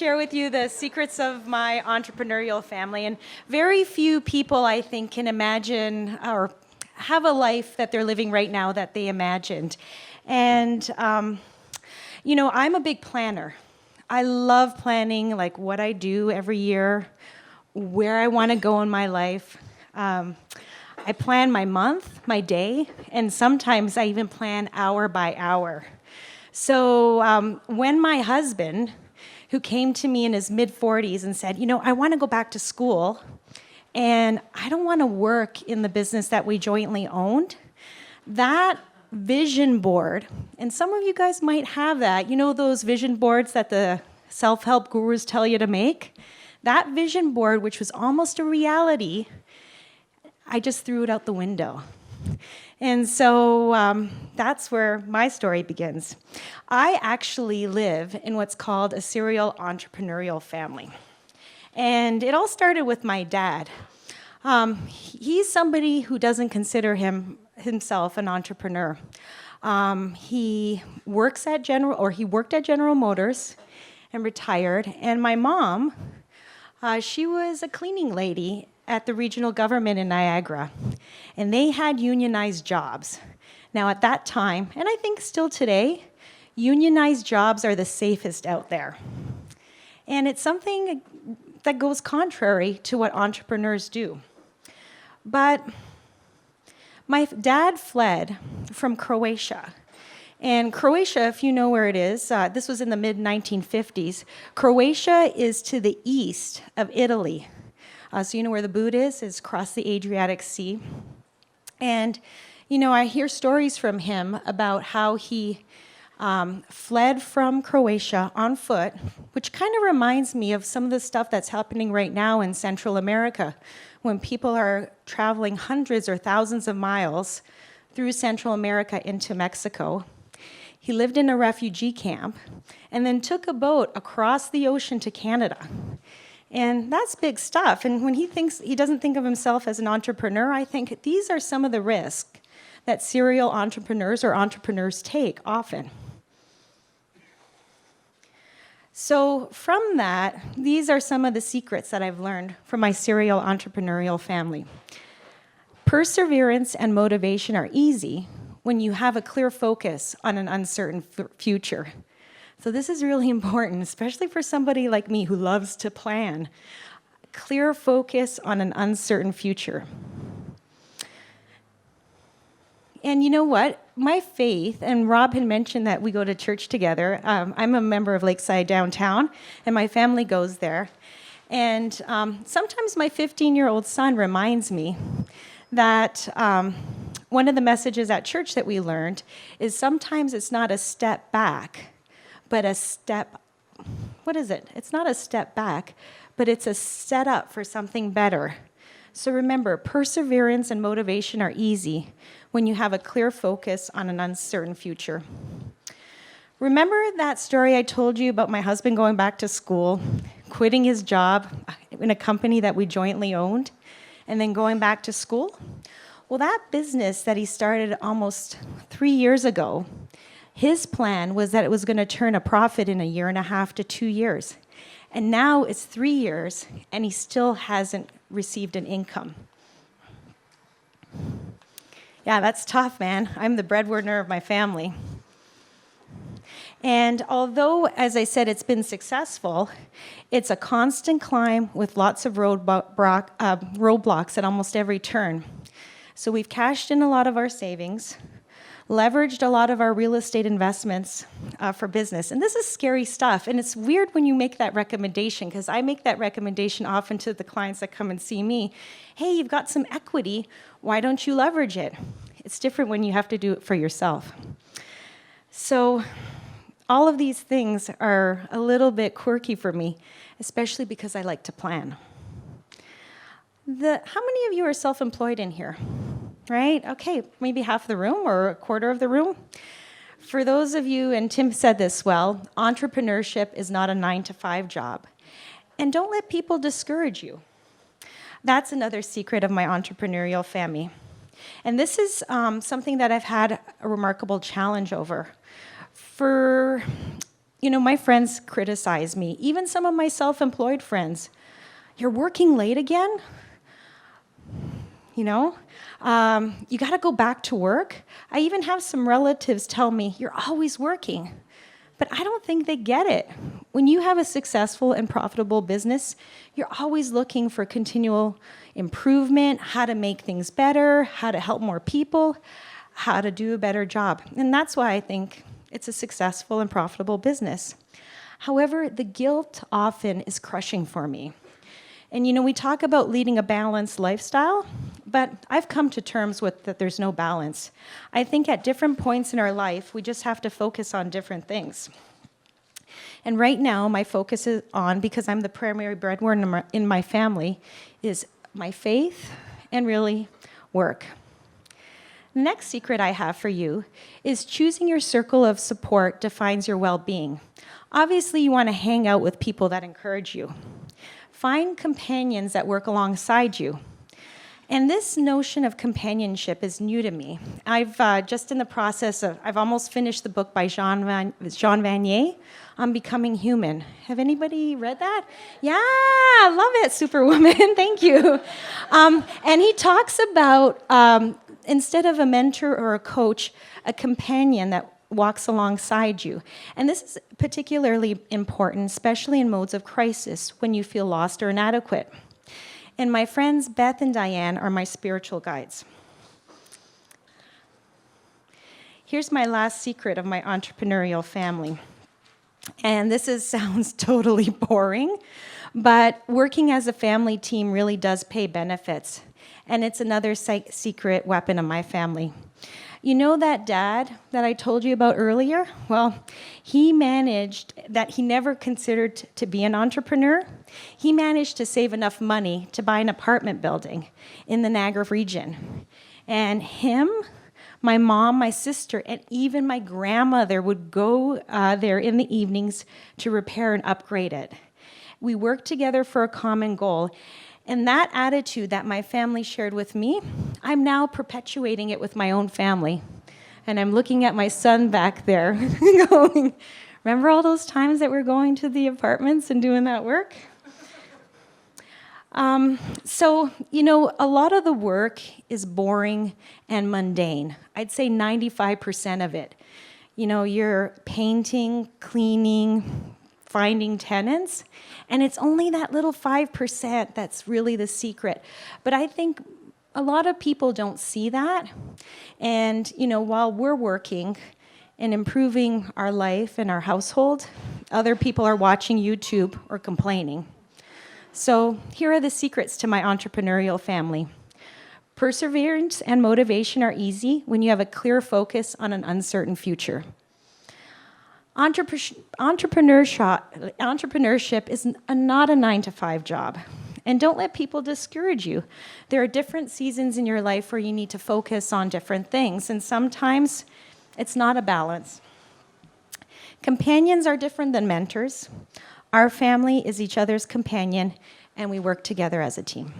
share with you the secrets of my entrepreneurial family. And very few people, I think, can imagine or have a life that they're living right now that they imagined. And, I'm a big planner. I love planning, like what I do every year, where I want to go in my life. I plan my month, my day, and sometimes I even plan hour by hour. So when my husband, who came to me in his mid-40s and said, I want to go back to school, and I don't want to work in the business that we jointly owned, that vision board, and some of you guys might have that, those vision boards that the self-help gurus tell you to make? That vision board, which was almost a reality, I just threw it out the window. And so that's where my story begins. I actually live in what's called a serial entrepreneurial family. And it all started with my dad. He's somebody who doesn't consider himself an entrepreneur. He worked at General Motors and retired. And my mom, she was a cleaning lady at the regional government in Niagara, and they had unionized jobs. Now at that time, and I think still today, unionized jobs are the safest out there. And it's something that goes contrary to what entrepreneurs do. But my dad fled from Croatia. And Croatia, if you know where it is, this was in the mid-1950s. Croatia is to the east of Italy. So you know where the boot is? It's across the Adriatic Sea. And, I hear stories from him about how he fled from Croatia on foot, which kind of reminds me of some of the stuff that's happening right now in Central America, when people are traveling hundreds or thousands of miles through Central America into Mexico. He lived in a refugee camp and then took a boat across the ocean to Canada. And that's big stuff. And when he doesn't think of himself as an entrepreneur, I think these are some of the risks that serial entrepreneurs or entrepreneurs take often. So from that, these are some of the secrets that I've learned from my serial entrepreneurial family. Perseverance and motivation are easy when you have a clear focus on an uncertain future. So this is really important, especially for somebody like me who loves to plan. Clear focus on an uncertain future. And you know what? My faith, and Rob had mentioned that we go to church together. I'm a member of Lakeside Downtown, and my family goes there. And sometimes my 15-year-old son reminds me that one of the messages at church that we learned is sometimes it's not a step back, but a step, what is it? It's not a step back, but it's a setup for something better. So remember, perseverance and motivation are easy when you have a clear focus on an uncertain future. Remember that story I told you about my husband going back to school, quitting his job in a company that we jointly owned, and then going back to school? Well, that business that he started almost 3 years ago, his plan was that it was going to turn a profit in 1.5 to 2 years. And now it's 3 years, and he still hasn't received an income. Yeah, that's tough, man. I'm the breadwinner of my family. And although, as I said, it's been successful, it's a constant climb with lots of roadblocks at almost every turn. So we've cashed in a lot of our savings, leveraged a lot of our real estate investments for business. And this is scary stuff. And it's weird when you make that recommendation, because I make that recommendation often to the clients that come and see me. Hey, you've got some equity. Why don't you leverage it? It's different when you have to do it for yourself. So all of these things are a little bit quirky for me, especially because I like to plan. How many of you are self-employed in here? Right? Okay, maybe half the room or a quarter of the room. For those of you, and Tim said this well, entrepreneurship is not a 9-to-5 job. And don't let people discourage you. That's another secret of my entrepreneurial family. And this is something that I've had a remarkable challenge over. For my friends criticize me, even some of my self-employed friends. You're working late again? You got to go back to work. I even have some relatives tell me, you're always working. But I don't think they get it. When you have a successful and profitable business, you're always looking for continual improvement, how to make things better, how to help more people, how to do a better job. And that's why I think it's a successful and profitable business. However, the guilt often is crushing for me. And we talk about leading a balanced lifestyle, but I've come to terms with that there's no balance. I think at different points in our life, we just have to focus on different things. And right now, my focus is on, because I'm the primary breadwinner in my family, is my faith and really work. The next secret I have for you is choosing your circle of support defines your well-being. Obviously, you want to hang out with people that encourage you. Find companions that work alongside you. And this notion of companionship is new to me. I've just in the process of, I've almost finished the book by Jean Vanier on becoming human. Have anybody read that? Yeah, I love it, Superwoman. Thank you. And he talks about, instead of a mentor or a coach, a companion that walks alongside you. And this is particularly important, especially in modes of crisis, when you feel lost or inadequate. And my friends Beth and Diane are my spiritual guides. Here's my last secret of my entrepreneurial family. And this sounds totally boring, but working as a family team really does pay benefits. And it's another secret weapon of my family. You know that dad that I told you about earlier? Well, he managed that he never considered to be an entrepreneur. He managed to save enough money to buy an apartment building in the Niagara region. And him, my mom, my sister, and even my grandmother would go there in the evenings to repair and upgrade it. We worked together for a common goal. And that attitude that my family shared with me, I'm now perpetuating it with my own family. And I'm looking at my son back there going, remember all those times that we're going to the apartments and doing that work? So, a lot of the work is boring and mundane. I'd say 95% of it. You're painting, cleaning, finding tenants, and it's only that little 5% that's really the secret. But I think a lot of people don't see that. And, while we're working and improving our life and our household, other people are watching YouTube or complaining. So here are the secrets to my entrepreneurial family. Perseverance and motivation are easy when you have a clear focus on an uncertain future. Entrepreneurship is not a 9-to-5 job. And don't let people discourage you. There are different seasons in your life where you need to focus on different things, and sometimes it's not a balance. Companions are different than mentors. Our family is each other's companion, and we work together as a team.